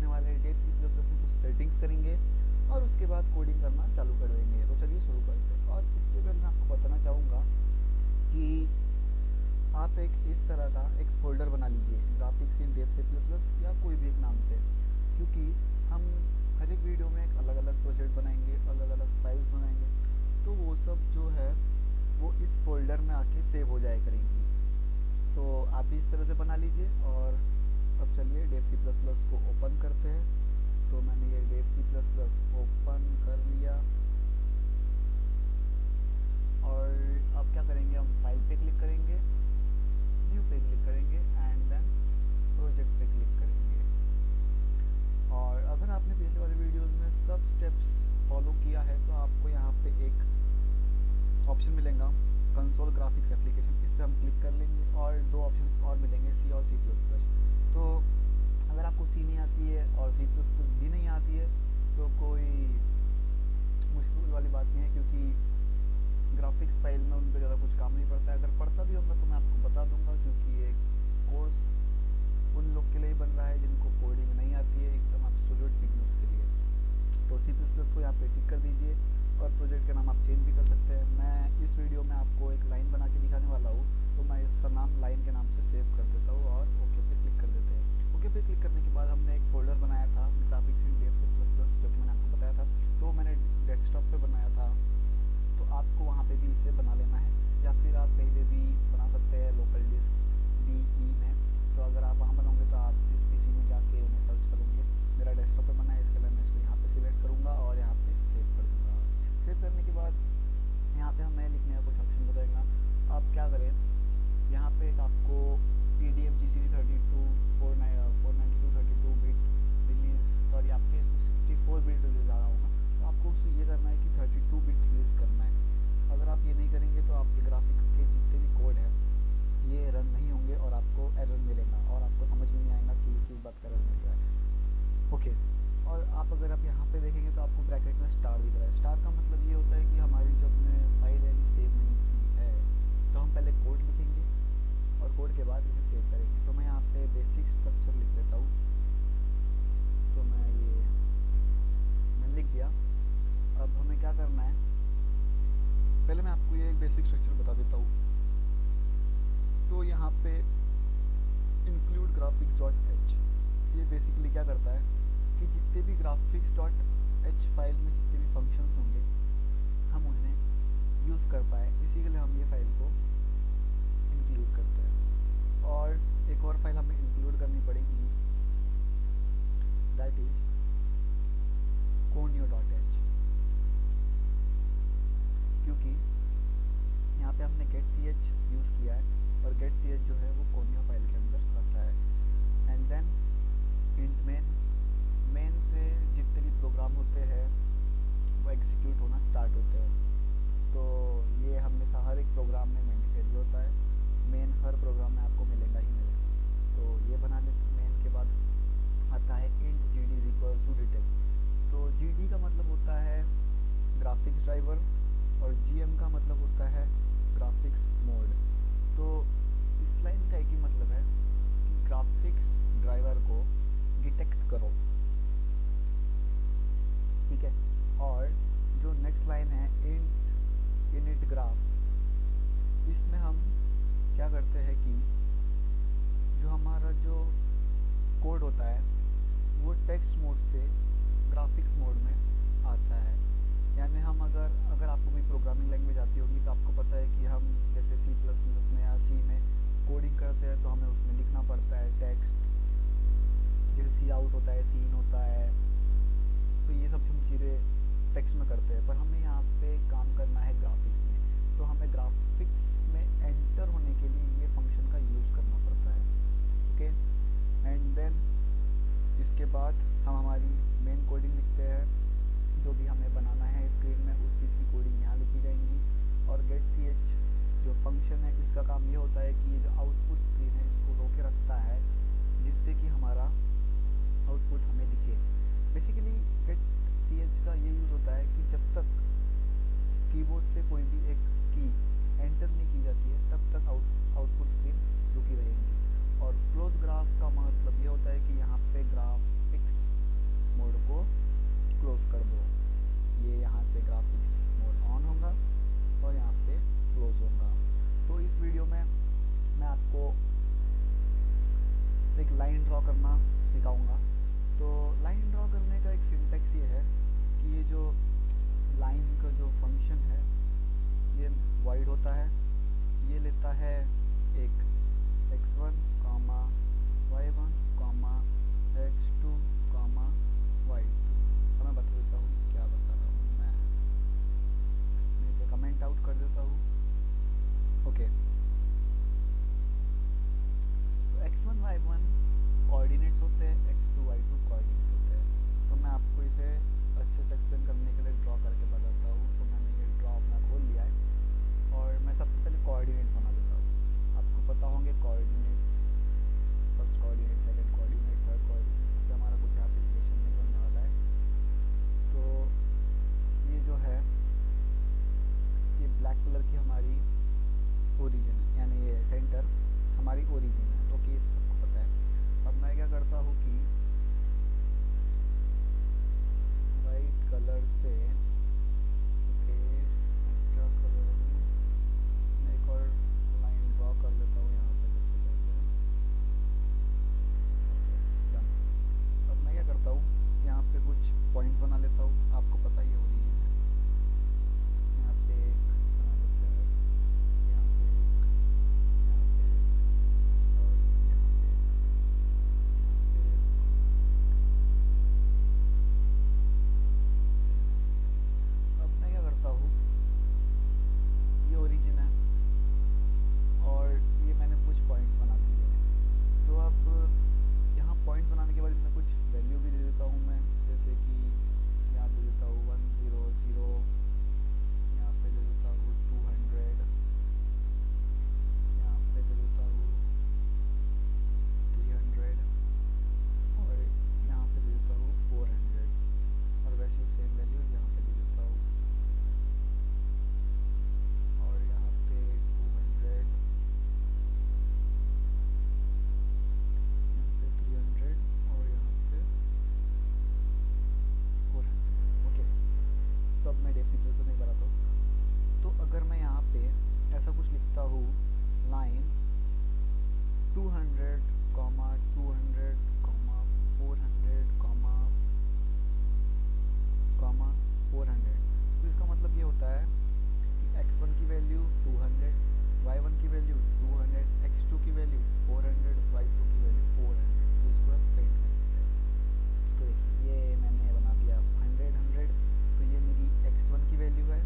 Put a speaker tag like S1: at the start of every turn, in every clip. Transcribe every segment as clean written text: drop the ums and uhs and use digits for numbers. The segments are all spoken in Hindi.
S1: सीखने वाले हैं। डेव सी प्लस प्लस में कुछ सेटिंग्स करेंगे और उसके बाद कोडिंग करना चालू कर देंगे। तो चलिए शुरू करते हैं। और इससे पहले मैं आपको बताना चाहूँगा कि आप एक इस तरह का एक फ़ोल्डर बना लीजिए, ग्राफिक्स इन डेव सी प्लस प्लस या कोई भी एक नाम से, क्योंकि हम हर एक वीडियो में एक अलग अलग प्रोजेक्ट बनाएंगे, अलग अलग फाइल्स बनाएंगे, तो वो सब जो है वो इस फोल्डर में आके सेव हो जाया करेंगी। तो आप भी इस तरह से बना लीजिए। और अब चलिए डेव सी प्लस प्लस को ओपन करते हैं। तो मैंने ये Dev C plus plus open कर लिया और अब क्या करेंगे, हम फाइल पे क्लिक करेंगे, न्यू पे क्लिक करेंगे एंड देन प्रोजेक्ट पे क्लिक करेंगे। और अगर आपने पिछले वाले वीडियोस में सब स्टेप्स फॉलो किया है तो आपको यहाँ पे एक ऑप्शन मिलेगा कंसोल ग्राफिक्स एप्लीकेशन, इस पर हम क्लिक कर लेंगे और दो ऑप्शंस और मिलेंगे, सी और सी प्लस प्लस। तो अगर आपको सी नहीं आती है और सी प्लस प्लस भी नहीं आती है तो कोई मुश्किल वाली बात नहीं है, क्योंकि ग्राफिक्स फाइल में उन पर ज़्यादा कुछ काम नहीं पड़ता है। अगर पड़ता भी होगा तो मैं आपको बता दूंगा, क्योंकि ये कोर्स उन लोग के लिए ही बन रहा है जिनको कोडिंग नहीं आती है, एकदम एब्सोल्यूट बिगिनर्स के लिए। तो सी प्लस प्लस को यहाँ पे टिक कर दीजिए और प्रोजेक्ट का नाम आप चेंज भी कर सकते हैं। मैं इस वीडियो में आपको एक लाइन बना के दिखाने वाला हूँ, तो मैं इसका नाम लाइन के नाम से सेव कर देता हूँ और ओके पे क्लिक कर देते हैं। ओके पे क्लिक करने के बाद हमने एक फ़ोल्डर बनाया था ग्राफिक्स इन डेव सी प्लस प्लस, जो कि मैंने आपको बताया था, तो मैंने डेस्कटॉप पे बनाया था। तो आपको वहाँ पे भी इसे बना लेना है, या फिर आप कहीं पे भी बना सकते हैं लोकल डिस्क DE में। तो अगर आप वहाँ बनाओगे तो आप इस PC में जाके उन्हें सर्च करोगे। मेरा डेस्कटॉप पे बना है, इसके लिए मैं इसको यहाँ पे सिलेक्ट करूँगा और यहाँ पे सेव कर दूँगा। सेव करने के बाद यहाँ पे हमें लिखने का कुछ ऑप्शन बताएगा। आप क्या करें, यहाँ पे एक आपको TDM GCD 492 bit release, sorry आपके इसमें 64 बिट रिलीज़ आ रहा होगा, तो आपको उससे ये करना है कि 32 बिट रिलीज़ करना है। अगर आप ये नहीं करेंगे तो आपके ग्राफिक के जितने भी कोड हैं ये रन नहीं होंगे और आपको एरर मिलेगा और आपको समझ में नहीं आएगा कि किस बात का एरर मिल रहा है। ओके, और आप अगर आप यहाँ पे देखेंगे तो आपको ब्रैकेट में स्टार दिख रहा है। स्टार का मतलब ये होता है कि हमारी जो अपने फाइल है सेव नहीं की है। तो हम पहले कोड लिखेंगे और कोड के बाद इसे सेव करेंगे। तो मैं यहाँ पे बेसिक स्ट्रक्चर लिख देता हूँ। तो मैंने लिख दिया। अब हमें क्या करना है, पहले मैं आपको ये एक बेसिक स्ट्रक्चर बता देता हूँ। तो यहाँ पे इंक्लूड ग्राफिक्स डॉट एच, ये बेसिकली क्या करता है कि जितने भी ग्राफिक्स डॉट एच फाइल में जितने भी फंक्शंस होंगे हम उन्हें यूज़ कर पाए, इसी के लिए हम ये फाइल को इंक्लूड करते हैं। और एक और फाइल हमें इंक्लूड करनी पड़ेगी, दैट इज़ conio.h, क्योंकि यहाँ पे हमने getch यूज़ किया है और getch जो है वो conio फाइल के अंदर आता है। एंड देन इंट मेन से जितने भी प्रोग्राम होते हैं वो एग्जीक्यूट होना स्टार्ट होते हैं। तो ये हमेशा हर एक प्रोग्राम में मैंडेटरी होता है, मेन हर प्रोग्राम में आपको मिलेगा ही मिलेगा। तो ये बना लेते। मेन के बाद आता है int GD is equals to detect. तो GD का मतलब होता है ग्राफिक्स ड्राइवर और GM का मतलब होता है ग्राफिक्स मोड। तो इस लाइन का एक ही मतलब है कि ग्राफिक्स ड्राइवर को डिटेक्ट करो, ठीक है। और जो नेक्स्ट लाइन है इंट इनिट ग्राफ, इसमें हम क्या करते हैं कि जो हमारा जो कोड होता है वो टेक्स्ट मोड से ग्राफिक्स मोड में आता है। यानी हम अगर आपको कोई प्रोग्रामिंग लैंग्वेज आती होगी तो आपको पता है कि हम जैसे सी प्लस प्लस में या सी में कोडिंग करते हैं तो हमें उसमें लिखना पड़ता है टेक्स्ट, जैसे सी आउट होता है, सीन होता है, तो ये सब हम चीज़ें टेक्स्ट में करते हैं। पर हमें यहाँ पे काम करना है ग्राफिक्स में, तो हमें ग्राफिक्स में एंटर होने के लिए ये फंक्शन का यूज़ करना पड़ता है। ओके, एंड देन इसके बाद हम हमारी मेन कोडिंग लिखते हैं, जो भी हमें बनाना है स्क्रीन में उस चीज़ की कोडिंग यहाँ लिखी जाएंगी। और getch जो फंक्शन है इसका काम ये होता है कि ये जो आउटपुट स्क्रीन है इसको रोके रखता है, जिससे कि हमारा आउटपुट हमें दिखे। बेसिकली getch का ये यूज़ होता है कि जब तक कीबोर्ड से कोई भी एक की एंटर नहीं की जाती है तब तक आउटपुट स्क्रीन रुकी रहेगी। और क्लोज ग्राफ का मतलब ये होता है कि यहाँ पे ग्राफिक्स 200 कॉमा 200 कॉमा 400 कॉमा 400। तो इसका मतलब ये होता है कि x1 की वैल्यू 200, y1 की वैल्यू 200, x2 की वैल्यू 400, y2 की वैल्यू 400। तो इसको हम प्रिंट कर सकते हैं। तो देखिए ये मैंने बना दिया 100 100। तो ये मेरी x1 की वैल्यू है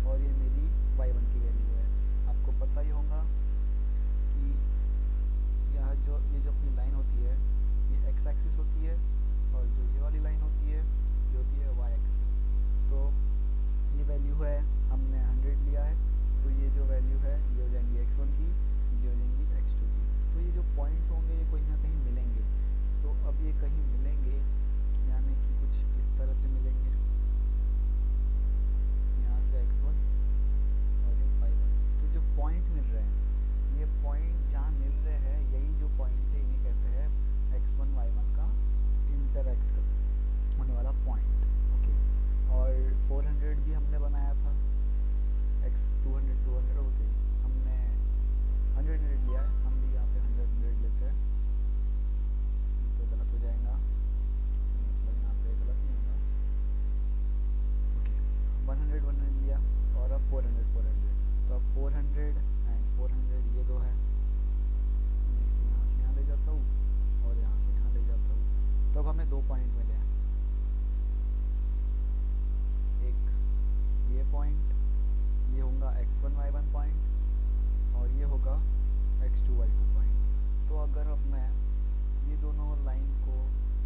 S1: और ये मेरी y1 की वैल्यू है। आपको पता ही होगा कि यहाँ ये जो अपनी लाइन होती है ये x एक्सिस होती है और जो ये वाली लाइन होती है ये होती है y एक्सिस। तो ये वैल्यू है, हमने 100 लिया है, तो ये जो वैल्यू है ये हो जाएंगी x1 की, ये हो जाएंगी x2 की। तो ये जो पॉइंट्स होंगे ये कहीं ना कहीं मिलेंगे। तो अब ये कहीं मिलेंगे यानी कि कुछ इस तरह से मिलेंगे, यहाँ से x1 और ये y1। तो जो पॉइंट मिल रहे हैं, ये पॉइंट जहाँ मिल रहे हैं यही जो पॉइंट है इन्हें कहते हैं x1 y1 का इंटरेक्ट होने वाला पॉइंट। ओके, और 400 भी हमने बनाया था, x 200 200 ओके, हमने 100 100 लिया है, हम भी यहाँ पे 100 100 लेते हैं। तो गलत हो जाएगा, मतलब यहाँ पे गलत नहीं होगा। ओके, 100 100 लिया और अब 400 400। तो अब 400 एंड 400 ये दो है, मैं इसे यहाँ से यहाँ ले जाता हूँ और यहाँ से यहाँ ले जाता हूँ। तो अब हमें 2 पॉइंट मिले हैं, एक ये पॉइंट, ये होगा x1 y1 पॉइंट और ये होगा x2 y2 पॉइंट। तो अगर अब मैं ये दोनों लाइन को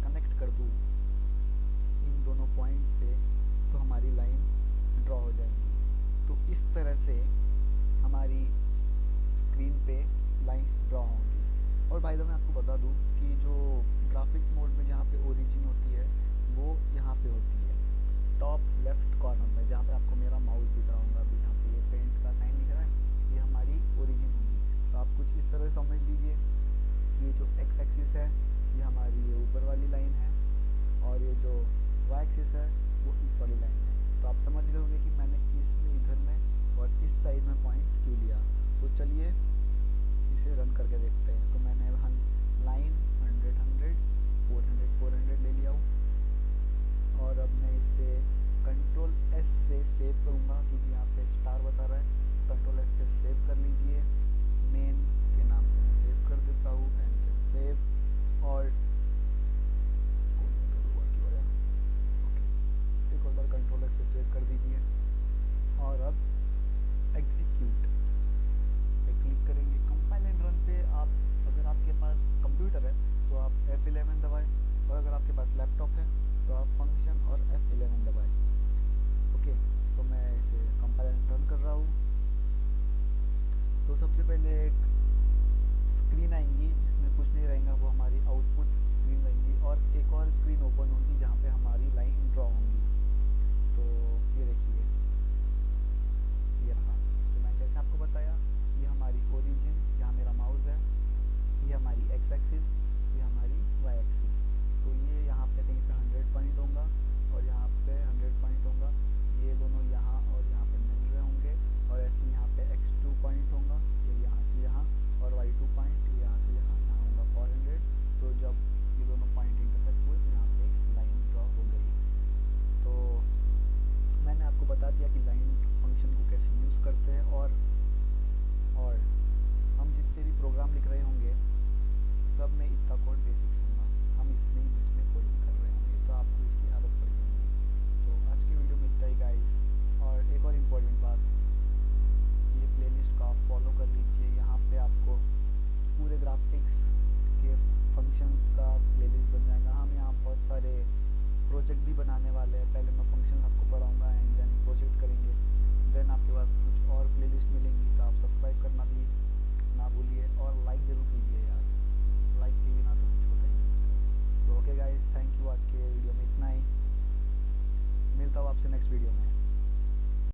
S1: कनेक्ट कर दूँ इन दोनों पॉइंट से तो हमारी लाइन ड्रॉ हो जाएंगी। तो इस तरह से हमारी स्क्रीन पे लाइन ड्रॉ होंगी। और भाई मैं आपको बता दूँ कि जो ग्राफिक्स मोड में जहाँ पे ओरिजिन होती है वो यहाँ पे होती है टॉप लेफ्ट कॉर्नर में, जहाँ पे आपको मेरा माउस दिख रहा होगा। अभी यहाँ पे ये पेंट का साइन दिख रहा है, ये हमारी ओरिजिन होगी। तो आप कुछ इस तरह से समझ लीजिए कि ये जो x एक्सिस है ये हमारी ये ऊपर वाली लाइन है और ये जो y एक्सिस है वो इस वाली लाइन है। तो आप समझ गए होंगे कि मैंने इसमें इधर में और इस साइड में पॉइंट्स क्यों लिया। तो चलिए इसे रन करके देखते हैं। तो मैंने लाइन 100 100 400 400 ले लिया हूँ और अब मैं इसे कंट्रोल S से सेव करूँगा क्योंकि यहाँ पे स्टार बता रहा है। कंट्रोल S से सेव कर लीजिए, मेन के नाम से मैं सेव कर देता हूँ एंड देन सेव। और ओके, एक और बार कंट्रोल S से सेव कर दीजिए और अब एग्जीक्यूट पे क्लिक करेंगे। कंपाइल एंड रन पे आप, अगर आपके पास कंप्यूटर है तो आप F11 दबाएं और अगर आपके पास लैपटॉप है तो आप फंक्शन और F11 दबाएं। ओके, तो मैं इसे कंपाइल एंड रन कर रहा हूँ। तो सबसे पहले एक स्क्रीन आएंगी जिसमें कुछ नहीं रहेगा, वो हमारी आउटपुट स्क्रीन रहेंगी और एक और स्क्रीन ओपन होगी जहाँ पे हमारी लाइन ड्रॉ होंगी। तो ये देखिए ये रहा। तो मैं जैसे आपको बताया ये हमारी ओरिजिन जहाँ मेरा माउस है, ये हमारी x एक्सिस, ये हमारी y एक्सिस। तो ये यहाँ पे कहीं पे 100 पॉइंट होगा और यहाँ पे 100 पॉइंट होगा, ये दोनों यहाँ और यहाँ पे मिल रहे होंगे। और ऐसे यहाँ पे x2 पॉइंट होगा, ये यहाँ से यहाँ, और y2 पॉइंट ये यहाँ से यहाँ, यहाँ होगा 400। तो जब ये दोनों पॉइंट इंटरसेक्ट हुए तो यहाँ पे लाइन ड्रॉ हो गई। तो मैंने आपको बता दिया कि लाइन फंक्शन को कैसे यूज़ करते हैं और हम जितने भी प्रोग्राम लिख रहे होंगे सब में इतना कोड बेसिक्स होगा, हम इसमें ही बीच में कोडिंग कर रहे होंगे तो आपको इसकी आदत पड़ जाएगी। तो आज की वीडियो में इतना ही गाइस। और एक और इम्पोर्टेंट बात, ये प्लेलिस्ट को आप फॉलो कर लीजिए, यहाँ पे आपको पूरे ग्राफिक्स के फंक्शंस का प्लेलिस्ट बन जाएगा। हम यहाँ बहुत सारे प्रोजेक्ट भी बनाने वाले हैं, पहले